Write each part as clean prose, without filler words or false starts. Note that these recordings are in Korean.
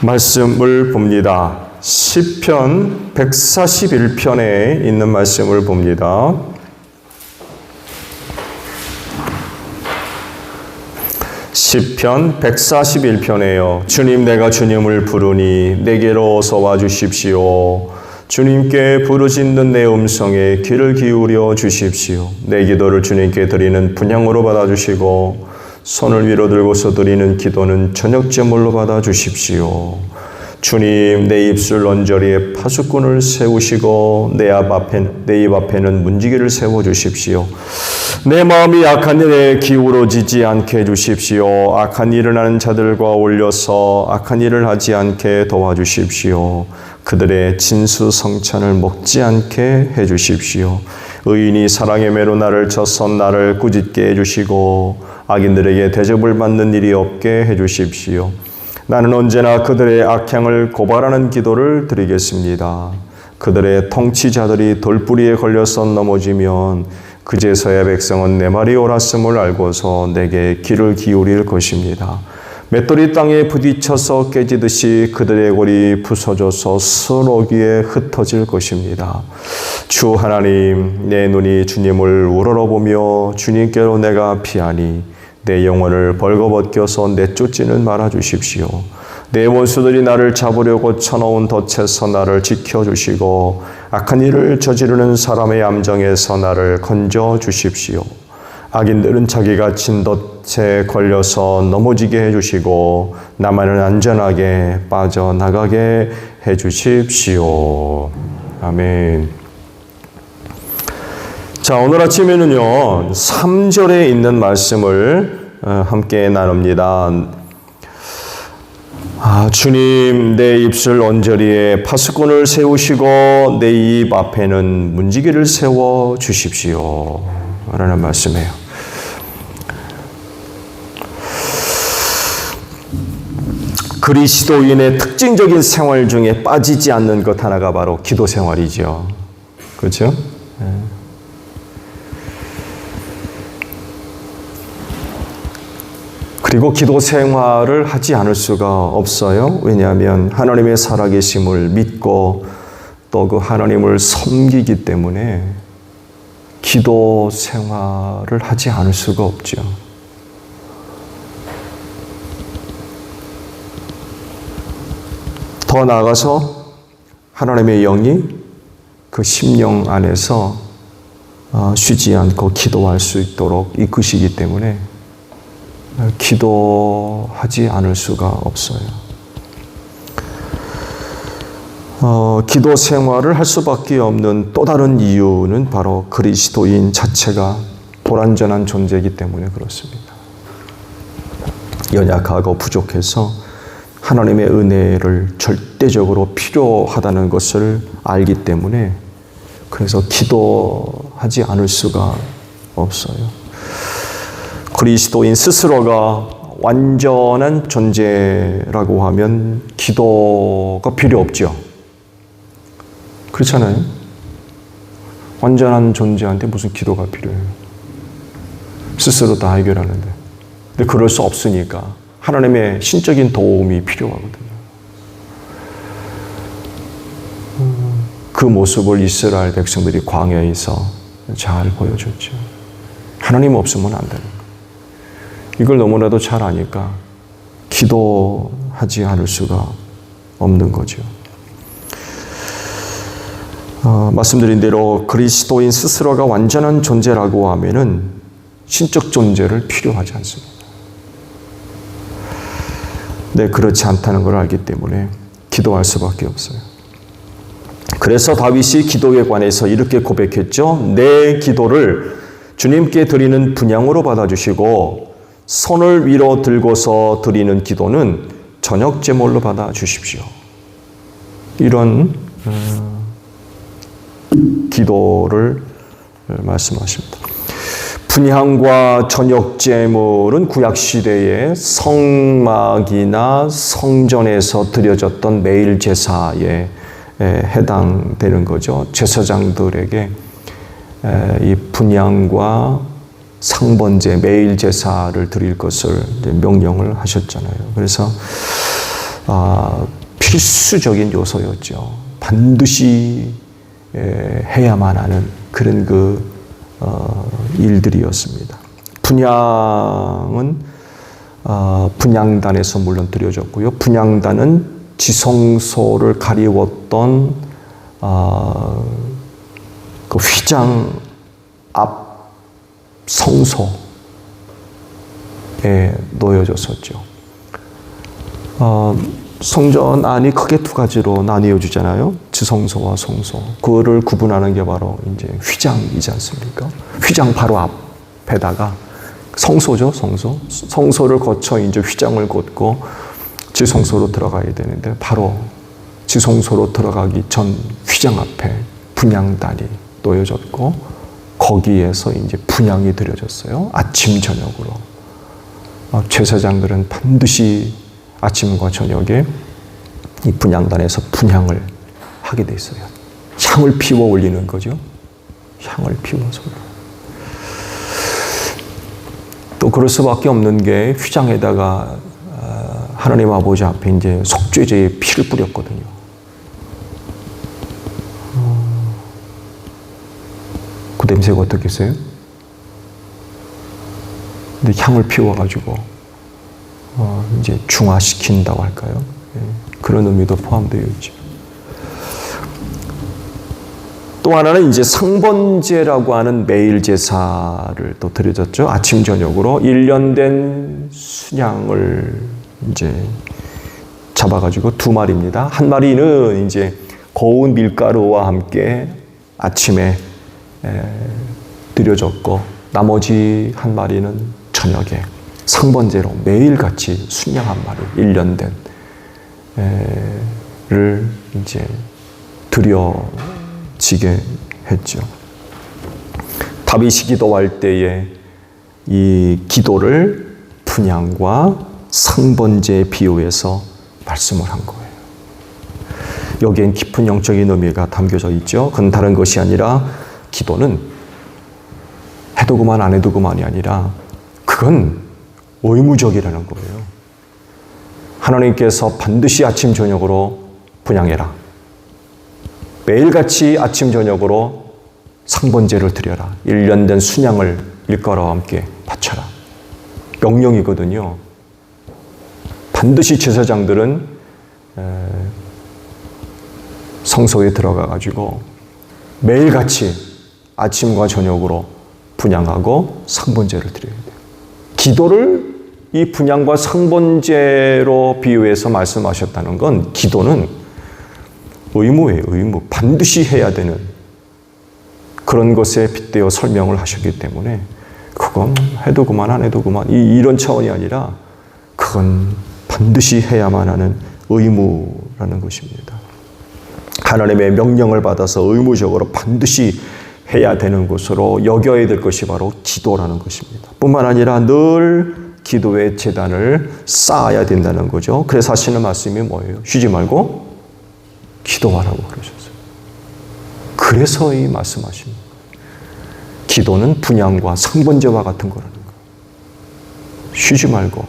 말씀을 봅니다. 시편 141편에 있는 말씀을 봅니다. 시편 141편에요. 주님, 내가 주님을 부르니 내게로 어서 와주십시오. 주님께 부르짖는 내 음성에 귀를 기울여 주십시오. 내 기도를 주님께 드리는 분향으로 받아주시고 손을 위로 들고서 드리는 기도는 저녁 제물로 받아주십시오. 주님, 내 입술 언저리에 파수꾼을 세우시고 내 입 앞에는 문지기를 세워주십시오. 내 마음이 악한 일에 기울어지지 않게 해주십시오. 악한 일을 하는 자들과 올려서 악한 일을 하지 않게 도와주십시오. 그들의 진수성찬을 먹지 않게 해주십시오. 의인이 사랑의 매로 나를 쳐서 나를 꾸짖게 해주시고 악인들에게 대접을 받는 일이 없게 해주십시오. 나는 언제나 그들의 악행을 고발하는 기도를 드리겠습니다. 그들의 통치자들이 돌뿌리에 걸려서 넘어지면 그제서야 백성은 내 말이 옳았음을 알고서 내게 귀를 기울일 것입니다. 맷돌이 땅에 부딪혀서 깨지듯이 그들의 골이 부서져서 수놓 위에 흩어질 것입니다. 주 하나님, 내 눈이 주님을 우러러보며 주님께로 내가 피하니 내 영혼을 벌거벗겨서 내쫓지는 말아주십시오. 내 원수들이 나를 잡으려고 쳐놓은 덫에서 나를 지켜주시고 악한 일을 저지르는 사람의 암정에서 나를 건져주십시오. 악인들은 자기가 친 덫에 걸려서 넘어지게 해주시고 나만은 안전하게 빠져나가게 해주십시오. 아멘. 자, 오늘 아침에는요 3절에 있는 말씀을 함께 나눕니다. 주님, 내 입술 언저리에 파수꾼을 세우시고 내 입 앞에는 문지기를 세워 주십시오 라는 말씀이에요. 그리스도인의 특징적인 생활 중에 빠지지 않는 것 하나가 바로 기도 생활이죠. 그렇죠? 그리고 기도 생활을 하지 않을 수가 없어요. 왜냐하면 하나님의 살아계심을 믿고 또 그 하나님을 섬기기 때문에 기도 생활을 하지 않을 수가 없죠. 더 나아가서 하나님의 영이 그 심령 안에서 쉬지 않고 기도할 수 있도록 이끄시기 때문에 기도하지 않을 수가 없어요. 기도 생활을 할 수밖에 없는 또 다른 이유는 바로 그리스도인 자체가 불완전한 존재이기 때문에 그렇습니다. 연약하고 부족해서 하나님의 은혜를 절대적으로 필요하다는 것을 알기 때문에 그래서 기도하지 않을 수가 없어요. 그리스도인 스스로가 완전한 존재라고 하면 기도가 필요 없죠. 그렇잖아요. 완전한 존재한테 무슨 기도가 필요해요. 스스로 다 해결하는데. 근데 그럴 수 없으니까 하나님의 신적인 도움이 필요하거든요. 그 모습을 이스라엘 백성들이 광야에서 잘 보여줬죠. 하나님 없으면 안 되는 거예요. 이걸 너무나도 잘 아니까 기도하지 않을 수가 없는 거죠. 말씀드린 대로 그리스도인 스스로가 완전한 존재라고 하면은 신적 존재를 필요하지 않습니다. 네, 그렇지 않다는 걸 알기 때문에 기도할 수밖에 없어요. 그래서 다윗이 기도에 관해서 이렇게 고백했죠. 내 기도를 주님께 드리는 분향으로 받아주시고 손을 위로 들고서 드리는 기도는 저녁 제물로 받아주십시오. 이런 기도를 말씀하십니다. 분향과 저녁 제물은 구약 시대의 성막이나 성전에서 드려졌던 매일 제사에 해당되는 거죠. 제사장들에게 이 분향과 상번제 매일 제사를 드릴 것을 명령을 하셨잖아요. 그래서 필수적인 요소였죠. 반드시 해야만 하는 그런 일들이었습니다. 분향은 분향단에서 물론 드려졌고요. 분향단은 지성소를 가리웠던 그 휘장 앞 성소에 놓여졌었죠. 성전 안이 크게 두 가지로 나뉘어지잖아요. 지성소와 성소. 그거를 구분하는 게 바로 이제 휘장이지 않습니까? 휘장 바로 앞에다가 성소죠, 성소. 성소를 거쳐 이제 휘장을 걷고 지성소로 들어가야 되는데 바로 지성소로 들어가기 전 휘장 앞에 분향단이 놓여졌고 거기에서 이제 분향이 드려졌어요. 아침 저녁으로. 제사장들은 반드시 아침과 저녁에 이 분향단에서 분향을 하게 돼 있어요. 향을 피워 올리는 거죠. 향을 피워서. 또 그럴 수밖에 없는 게 휘장에다가 하나님 아버지 앞에 이제 속죄제의 피를 뿌렸거든요. 그 냄새가 어떻겠어요? 근데 향을 피워가지고 이제 중화시킨다고 할까요? 그런 의미도 포함되어 있죠. 또 하나는 이제 상번제라고 하는 매일 제사를 또 드려졌죠. 아침 저녁으로 1년 된 순양을 이제 잡아가지고 2마리입니다. 한 마리는 이제 고운 밀가루와 함께 아침에 드려졌고 나머지 한 마리는 저녁에 상번제로 매일같이 순양 한 마리 1년 된을 이제 드려지게 했죠. 다윗이 기도할 때에 이 기도를 분향과 상번제에 비유해서 말씀을 한 거예요. 여기엔 깊은 영적인 의미가 담겨져 있죠. 그건 다른 것이 아니라 기도는 해도 그만 안 해도 그만이 아니라 그건 의무적이라는 거예요. 하나님께서 반드시 아침 저녁으로 분향해라. 매일같이 아침 저녁으로 상번제를 드려라. 1년 된 순양을 밀가루와 함께 바쳐라. 명령이거든요. 반드시 제사장들은 성소에 들어가 가지고 매일같이 아침과 저녁으로 분향하고 상번제를 드려야 돼요. 기도를 이 분향과 상번제로 비유해서 말씀하셨다는 건 기도는 의무예요, 의무. 반드시 해야 되는 그런 것에 빗대어 설명을 하셨기 때문에 그건 해도 그만 안 해도 그만 이런 차원이 아니라 그건 반드시 해야만 하는 의무라는 것입니다. 하나님의 명령을 받아서 의무적으로 반드시 해야 되는 것으로 여겨야 될 것이 바로 기도라는 것입니다. 뿐만 아니라 늘 기도의 제단을 쌓아야 된다는 거죠. 그래서 하시는 말씀이 뭐예요? 쉬지 말고 기도하라고 그러셨어요. 그래서 이 말씀하십니다. 기도는 분향과 상번제와 같은 거라는 거예요. 쉬지 말고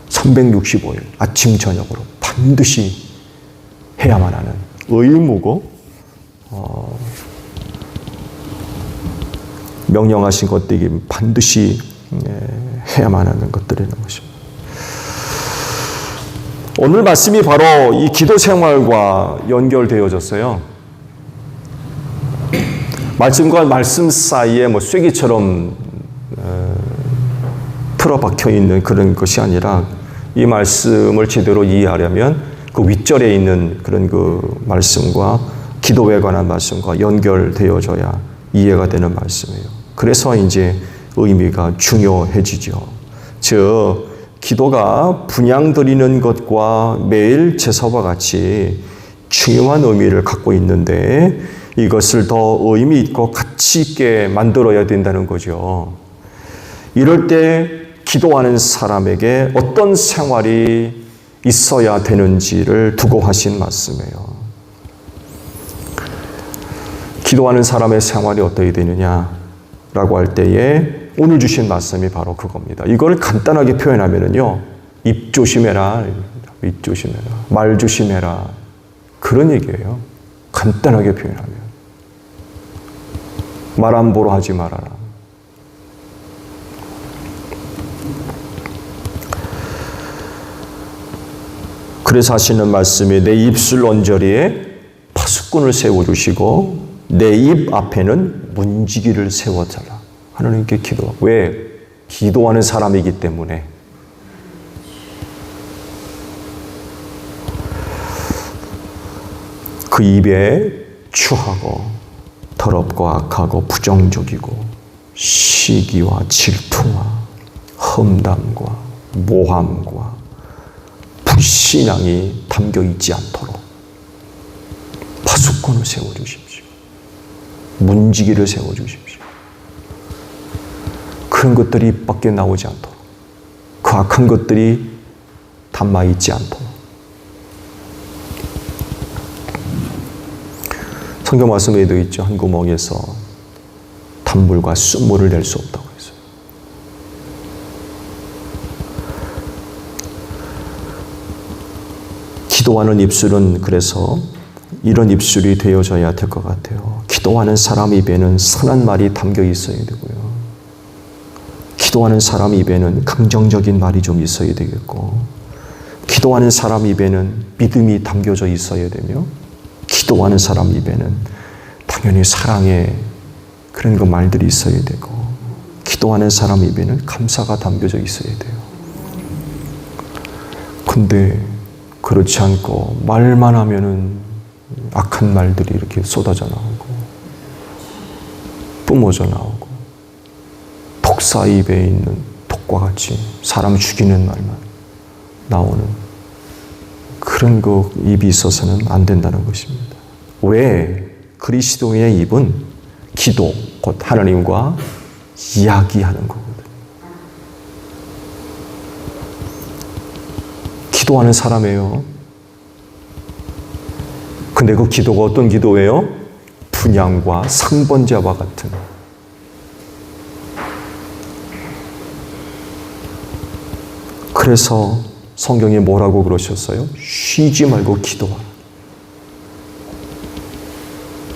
365일 아침 저녁으로 반드시 해야만 하는 의무고 명령하신 것들이 반드시 해야만 하는 것들이라는 것입니다. 오늘 말씀이 바로 이 기도 생활과 연결되어졌어요. 말씀과 말씀 사이에 뭐 쐐기처럼 틀어박혀 있는 그런 것이 아니라 이 말씀을 제대로 이해하려면 그 윗절에 있는 그런 그 말씀과 기도에 관한 말씀과 연결되어져야 이해가 되는 말씀이에요. 그래서 이제 의미가 중요해지죠. 즉 기도가 분향 드리는 것과 매일 제사와 같이 중요한 의미를 갖고 있는데 이것을 더 의미 있고 가치 있게 만들어야 된다는 거죠. 이럴 때 기도하는 사람에게 어떤 생활이 있어야 되는지를 두고 하신 말씀이에요. 기도하는 사람의 생활이 어떻게 되느냐라고 할 때에 오늘 주신 말씀이 바로 그겁니다. 이걸 간단하게 표현하면은요, 입 조심해라. 입 조심해라, 말 조심해라. 그런 얘기예요. 간단하게 표현하면. 말 함부로 하지 말아라. 그래서 하시는 말씀이 내 입술 언저리에 파수꾼을 세워주시고 내 입 앞에는 문지기를 세워달라. 하나님께 기도. 왜? 기도하는 사람이기 때문에. 그 입에 추하고 더럽고 악하고 부정적이고 시기와 질투와 험담과 모함과 불신앙이 담겨 있지 않도록 파수꾼을 세워주십시오. 문지기를 세워주십시오. 그런 것들이 입 밖에 나오지 않도록, 그 악한 것들이 담아 있지 않도록. 성경 말씀에도 있죠. 한 구멍에서 단물과 순물을 낼 수 없다고 했어요. 기도하는 입술은 그래서 이런 입술이 되어져야 될 것 같아요. 기도하는 사람 입에는 선한 말이 담겨 있어야 되고요. 기도하는 사람 입에는 긍정적인 말이 좀 있어야 되겠고, 기도하는 사람 입에는 믿음이 담겨져 있어야 되며, 기도하는 사람 입에는 당연히 사랑의 그런 그 말들이 있어야 되고, 기도하는 사람 입에는 감사가 담겨져 있어야 돼요. 근데 그렇지 않고 말만 하면은 악한 말들이 이렇게 쏟아져 나오고 뿜어져 나오고 독사 입에 있는 독과 같이 사람 죽이는 말만 나오는 그런 그 입이 있어서는 안 된다는 것입니다. 왜? 그리스도인의 입은 기도, 곧 하나님과 이야기하는 거거든요. 기도하는 사람이에요. 근데 그 기도가 어떤 기도예요? 분향과 상번제와 같은. 그래서 성경이 뭐라고 그러셨어요? 쉬지 말고 기도하라.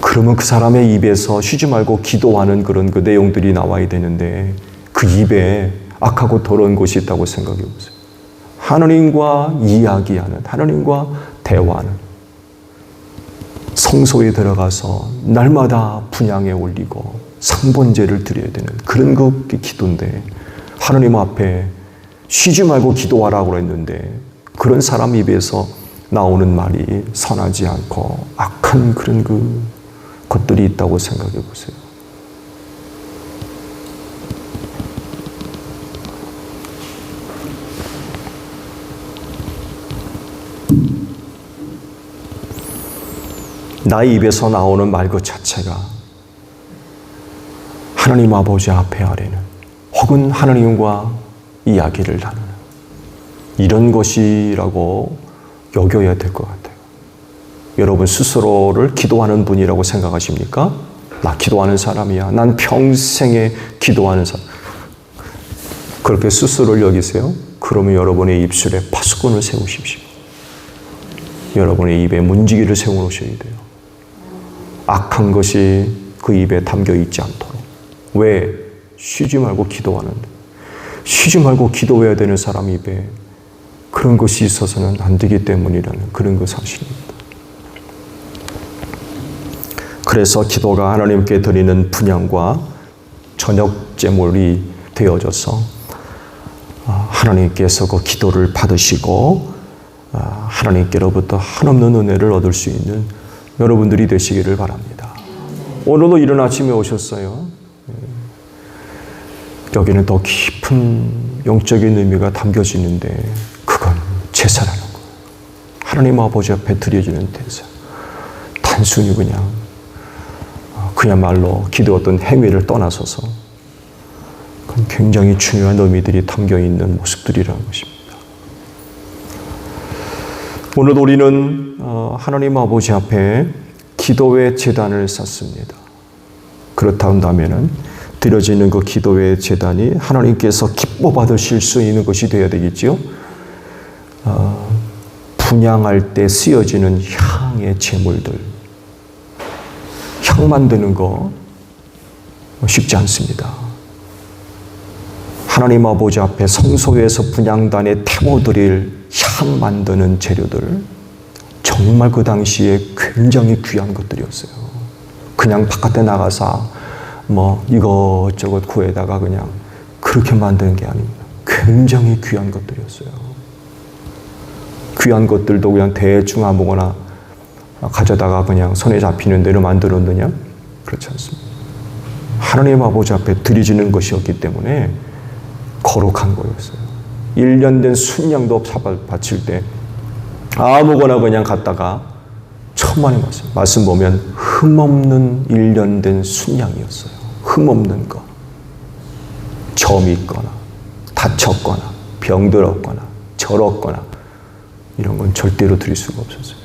그러면 그 사람의 입에서 쉬지 말고 기도하는 그런 그 내용들이 나와야 되는데 그 입에 악하고 더러운 것이 있다고 생각해 보세요. 하나님과 이야기하는, 하나님과 대화하는, 성소에 들어가서 날마다 분향에 올리고 상번제를 드려야 되는 그런 그 기도인데, 하나님 앞에 쉬지 말고 기도하라고 했는데 그런 사람 입에서 나오는 말이 선하지 않고 악한 그런 그 것들이 있다고 생각해 보세요. 나의 입에서 나오는 말 그 자체가 하나님 아버지 앞에 아뢰는, 혹은 하나님과 이야기를 나누는 이런 것이라고 여겨야 될 것 같아요. 여러분 스스로를 기도하는 분이라고 생각하십니까? 나 기도하는 사람이야. 난 평생에 기도하는 사람. 그렇게 스스로를 여기세요? 그러면 여러분의 입술에 파수꾼을 세우십시오. 여러분의 입에 문지기를 세워놓으셔야 돼요. 악한 것이 그 입에 담겨 있지 않도록. 왜? 쉬지 말고 기도하는데. 쉬지 말고 기도해야 되는 사람 입에 그런 것이 있어서는 안 되기 때문이라는 그런 그 사실입니다. 그래서 기도가 하나님께 드리는 분향과 저녁 제물이 되어져서 하나님께서 그 기도를 받으시고 하나님께로부터 한없는 은혜를 얻을 수 있는 여러분들이 되시기를 바랍니다. 오늘도 이른 아침에 오셨어요. 여기는 더 깊은 영적인 의미가 담겨지는데 그건 제사라는 거예요. 하나님 아버지 앞에 드려지는 제사. 단순히 그야말로 기도 어떤 행위를 떠나서서 그건 굉장히 중요한 의미들이 담겨있는 모습들이라는 것입니다. 오늘 우리는 하나님 아버지 앞에 기도의 제단을 쌓습니다. 그렇다 한다면은 드려지는 그 기도의 제단이 하나님께서 기뻐 받으실 수 있는 것이 되어야 되겠지요. 분향할 때 쓰여지는 향의 제물들, 향 만드는 거 쉽지 않습니다. 하나님 아버지 앞에 성소에서 분향단에 태워드릴 향 만드는 재료들, 정말 그 당시에 굉장히 귀한 것들이었어요. 그냥 바깥에 나가서 이것저것 구해다가 그냥 그렇게 만드는 게 아닙니다. 굉장히 귀한 것들이었어요. 귀한 것들도 그냥 대충 아무거나 가져다가 그냥 손에 잡히는 대로 만들었느냐? 그렇지 않습니다. 하나님 아버지 앞에 드려지는 것이었기 때문에 거룩한 거였어요. 1년 된 순양도 바칠 때 아무거나 그냥 갖다가 천만의 말씀 보면 흠없는 1년 된 순양이었어요. 흠없는 거. 점이 있거나 다쳤거나 병들었거나 절었거나 이런 건 절대로 드릴 수가 없었어요.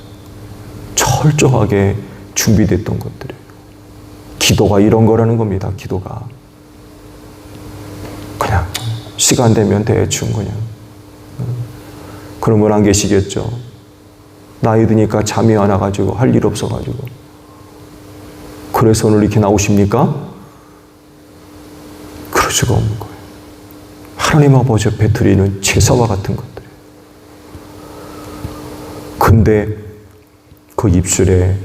철저하게 준비됐던 것들이에요. 기도가 이런 거라는 겁니다. 기도가 그냥 시간 되면 대충 그냥 그런 분 안 계시겠죠. 나이 드니까 잠이 안 와가지고 할 일 없어가지고 그래서 오늘 이렇게 나오십니까? 그럴 수가 없는 거예요. 하나님 아버지 앞에 드리는 제사와 같은 것들이에요. 근데 그 입술에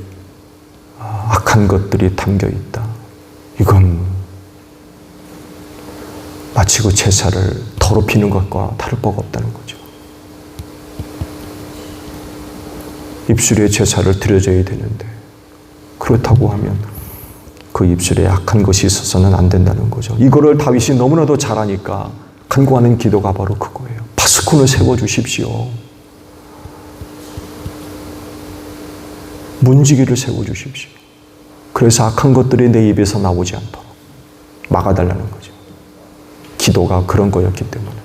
악한 것들이 담겨 있다. 이건 마치 그 제사를 더럽히는 것과 다를 바가 없다는 거죠. 입술에 제사를 드려져야 되는데 그렇다고 하면 그 입술에 악한 것이 있어서는 안 된다는 거죠. 이거를 다윗이 너무나도 잘하니까 간구하는 기도가 바로 그거예요. 파수꾼을 세워주십시오. 문지기를 세워주십시오. 그래서 악한 것들이 내 입에서 나오지 않도록 막아달라는 거죠. 기도가 그런 거였기 때문에.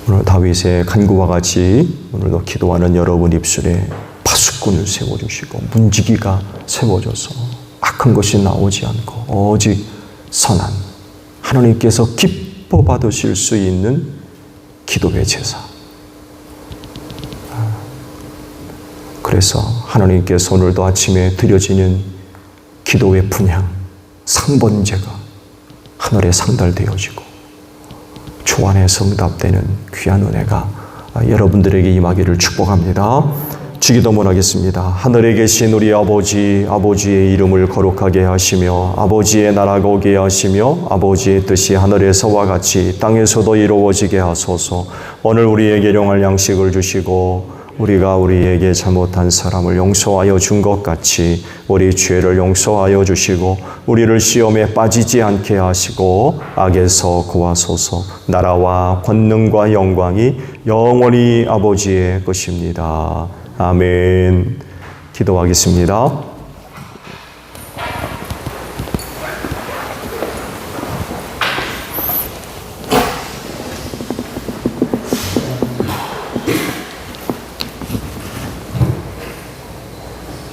오늘 다윗의 간구와 같이 오늘도 기도하는 여러분 입술에 파수꾼을 세워주시고 문지기가 세워져서 악한 것이 나오지 않고 오직 선한 하나님께서 기뻐 받으실 수 있는 기도의 제사. 그래서 하나님께서 오늘도 아침에 드려지는 기도의 분향, 상번제가 하늘에 상달되어지고 주 안에서 응답되는 귀한 은혜가 여러분들에게 임하기를 축복합니다. 주기도문 하겠습니다. 하늘에 계신 우리 아버지, 아버지의 이름을 거룩하게 하시며 아버지의 나라가 오게 하시며 아버지의 뜻이 하늘에서와 같이 땅에서도 이루어지게 하소서. 오늘 우리에게 일용할 양식을 주시고 우리가 우리에게 잘못한 사람을 용서하여 준 것 같이 우리 죄를 용서하여 주시고 우리를 시험에 빠지지 않게 하시고 악에서 구하소서. 나라와 권능과 영광이 영원히 아버지의 것입니다. 아멘. 기도하겠습니다.